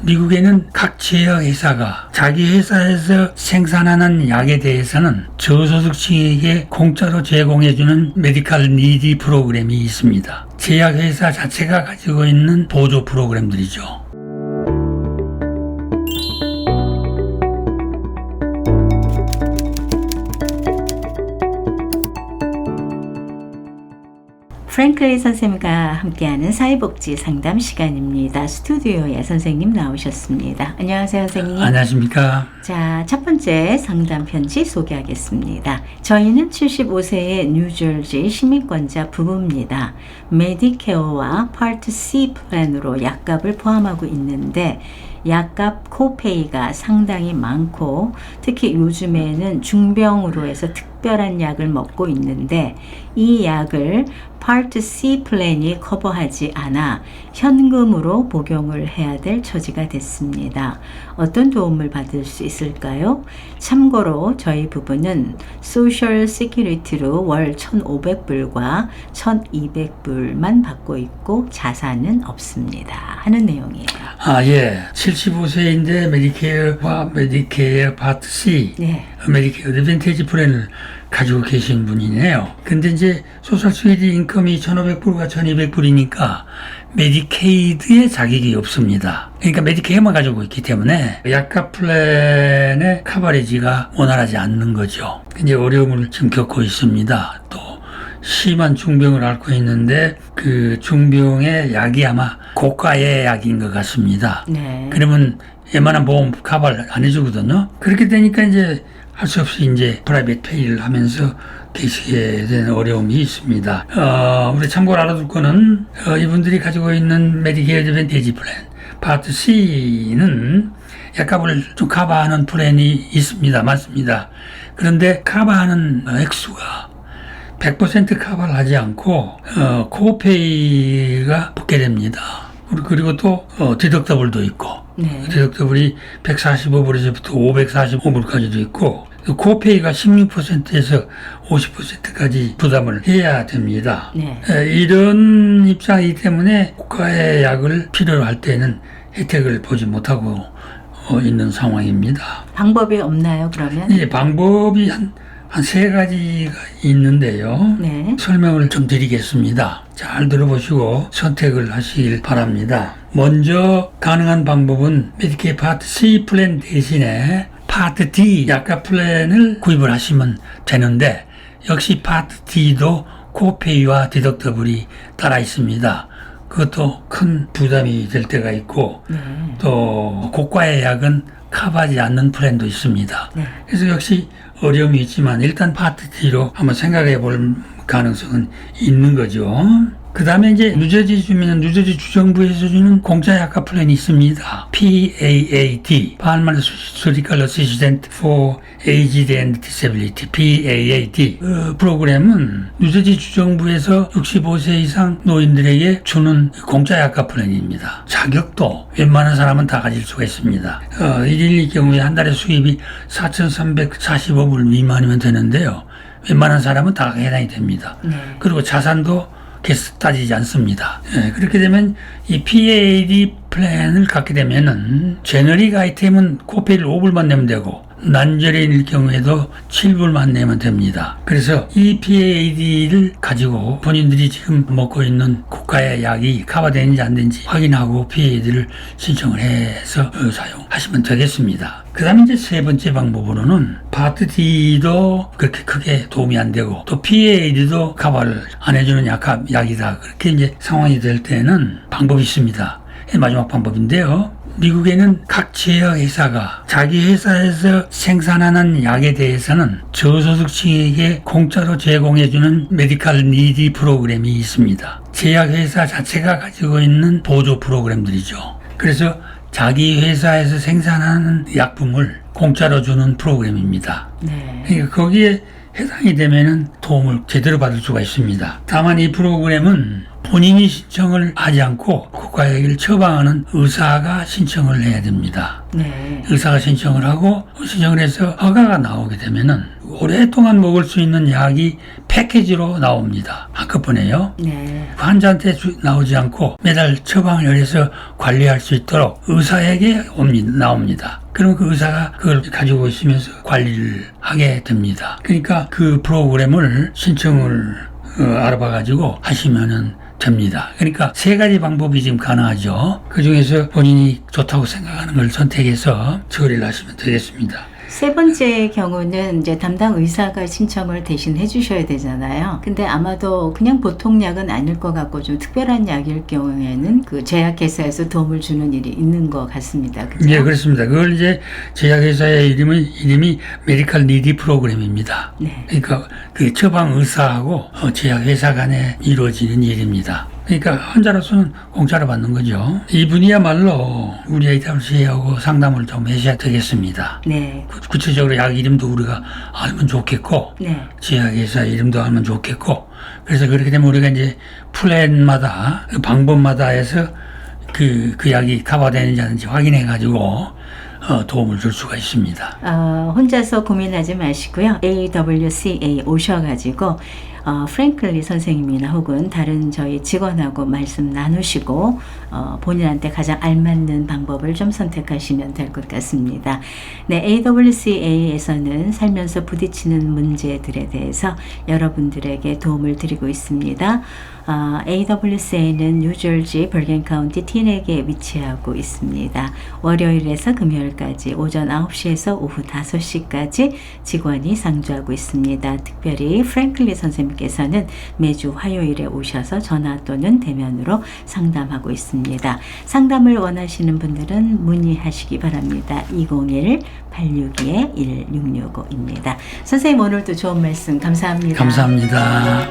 미국에는 각 제약회사가 자기 회사에서 생산하는 약에 대해서는 저소득층에게 공짜로 제공해주는 메디컬 니디 프로그램이 있습니다. 제약회사 자체가 가지고 있는 보조 프로그램들이죠. 프랭클리 선생님과 함께하는 사회복지 상담 시간입니다. 스튜디오에 선생님 나오셨습니다. 안녕하세요, 선생님. 안녕하십니까. 자, 첫 번째 상담 편지 소개하겠습니다. 저희는 75세의 뉴저지 시민권자 부부입니다. 메디케어와 파트 C 플랜으로 약값을 포함하고 있는데 약값 코페이가 상당히 많고 특히 요즘에는 중병으로 해서 특별한 약을 먹고 있는데 이 약을 파트 C 플랜이 커버하지 않아 현금으로 복용을 해야 될 처지가 됐습니다. 어떤 도움을 받을 수 있을까요? 참고로 저희 부부는 소셜 시큐리티로 월 1,500불과 1,200불만 받고 있고 자산은 없습니다. 하는 내용이에요. 예. 75세인데 메디케어와 메디케어 파트 C, 메디케어 어드밴티지 플랜을 가지고 계신 분이네요. 근데 이제 소셜 시큐리티 인컴이 1,500불과 1,200불이니까 메디케이드에 자격이 없습니다. 그러니까 메디케어만 가지고 있기 때문에 약값 플랜의 커버리지가 원활하지 않는 거죠. 이제 어려움을 지금 겪고 있습니다. 또 심한 중병을 앓고 있는데 그 중병의 약이 아마 고가의 약인 것 같습니다. 그러면 웬만한 보험 커버를 안 해주거든요. 그렇게 되니까 이제 할 수 없이 이제 프라이빗 페이를 하면서 계시게 되는 어려움이 있습니다. 우리 참고로 알아둘 거는 이분들이 가지고 있는 메디케어 어드밴티지 플랜 파트 C는 약값을 좀 커버하는 플랜이 있습니다. 맞습니다. 그런데 커버하는 액수가 100% 커버를 하지 않고 코페이가 붙게 됩니다. 그리고 또 디덕더블도 있고 디덕더블이 145불에서부터 545불까지도 있고 코페이가 16%에서 50%까지 부담을 해야 됩니다. 이런 입장이기 때문에 고가의 약을 필요로 할 때는 혜택을 보지 못하고 있는 상황입니다. 방법이 없나요, 그러면? 방법이 한 세 가지가 있는데요. 설명을 좀 드리겠습니다. 잘 들어보시고 선택을 하시길 바랍니다. 먼저 가능한 방법은 메디케어 파트 C 플랜 대신에 파트 D 약값 플랜을 구입을 하시면 되는데 역시 파트 D도 코페이와 디덕더블이 따라 있습니다. 그것도 큰 부담이 될 때가 있고 또 고가의 약은 커버하지 않는 플랜도 있습니다. 그래서 역시 어려움이 있지만 일단 파트 D로 한번 생각해 볼 가능성은 있는 거죠. 그 다음에 이제 뉴저지 주민은 뉴저지 주정부에서 주는 공짜 약값 플랜이 있습니다. PAAD, Pharmaceutical Assistant for Aged and Disability, PAAD. 프로그램은 뉴저지 주정부에서 65세 이상 노인들에게 주는 공짜 약값 플랜입니다. 자격도 웬만한 사람은 다 가질 수가 있습니다. 1일일 경우에 한 달에 수입이 4,345불 미만이면 되는데요. 웬만한 사람은 다 해당이 됩니다. 그리고 자산도 따지지 않습니다. 그렇게 되면 이 PAD 플랜을 갖게 되면은 제너릭 아이템은 코페이를 5불만 내면 되고 난저리일 경우에도 7불만 내면 됩니다. 그래서 이 PAD를 가지고 본인들이 지금 먹고 있는 고가의 약이 커버되는지 안 되는지 확인하고 PAD를 신청을 해서 사용하시면 되겠습니다. 그 다음에 이제 세 번째 방법으로는 파트 D도 그렇게 크게 도움이 안 되고 또 PAD도 커버를 안 해주는 약이다. 그렇게 이제 상황이 될 때는 방법이 있습니다. 마지막 방법인데요. 미국에는 각 제약회사가 자기 회사에서 생산하는 약에 대해서는 저소득층에게 공짜로 제공해주는 메디컬 니디 프로그램이 있습니다. 제약회사 자체가 가지고 있는 보조 프로그램들이죠. 그래서 자기 회사에서 생산하는 약품을 공짜로 주는 프로그램입니다. 그러니까 거기에 해당이 되면은 도움을 제대로 받을 수가 있습니다. 다만 이 프로그램은 본인이 신청을 하지 않고 국가약을 처방하는 의사가 신청을 해야 됩니다. 의사가 신청을 하고 신청을 해서 허가가 나오게 되면은 오랫동안 먹을 수 있는 약이 패키지로 나옵니다. 한꺼번에요. 네. 환자한테 나오지 않고 매달 처방을 해서 관리할 수 있도록 의사에게 나옵니다. 그럼 그 의사가 그걸 가지고 있으면서 관리를 하게 됩니다. 그러니까 그 프로그램을 신청을 알아봐가지고 하시면은 됩니다. 그러니까 3가지 방법이 지금 가능하죠. 그 중에서 본인이 좋다고 생각하는 걸 선택해서 처리를 하시면 되겠습니다. 3번째 경우는 이제 담당 의사가 신청을 대신 해주셔야 되잖아요. 근데 아마도 그냥 보통 약은 아닐 것 같고 좀 특별한 약일 경우에는 그 제약회사에서 도움을 주는 일이 있는 것 같습니다. 그죠? 네, 그렇습니다. 그걸 이제 제약회사의 이름이 메디컬 니디 프로그램입니다. 네. 그러니까 그 처방 의사하고 제약회사 간에 이루어지는 일입니다. 그러니까 환자로서는 공짜로 받는 거죠. 이분이야말로 우리 AWC하고 상담을 좀 하셔야 되겠습니다. 네. 구체적으로 약 이름도 우리가 알면 좋겠고, 네. 제약회사 이름도 알면 좋겠고, 그래서 그렇게 되면 우리가 이제 플랜마다, 그 방법마다 해서 그 약이 커버되는지 아닌지 확인해가지고, 도움을 줄 수가 있습니다. 혼자서 고민하지 마시고요. AWCA 오셔가지고 프랭클리 선생님이나 혹은 다른 저희 직원하고 말씀 나누시고 본인한테 가장 알맞는 방법을 좀 선택하시면 될 것 같습니다. 네, AWCA에서는 살면서 부딪히는 문제들에 대해서 여러분들에게 도움을 드리고 있습니다. AWCA는 뉴저지 버겐 카운티 티넥에 위치하고 있습니다. 월요일에서 금요일까지 오전 9시에서 오후 5시까지 직원이 상주하고 있습니다. 특별히 프랭클리 선생님께서는 매주 화요일에 오셔서 전화 또는 대면으로 상담하고 있습니다. 상담을 원하시는 분들은 문의하시기 바랍니다. 201-862-1665입니다. 선생님 오늘도 좋은 말씀 감사합니다. 감사합니다.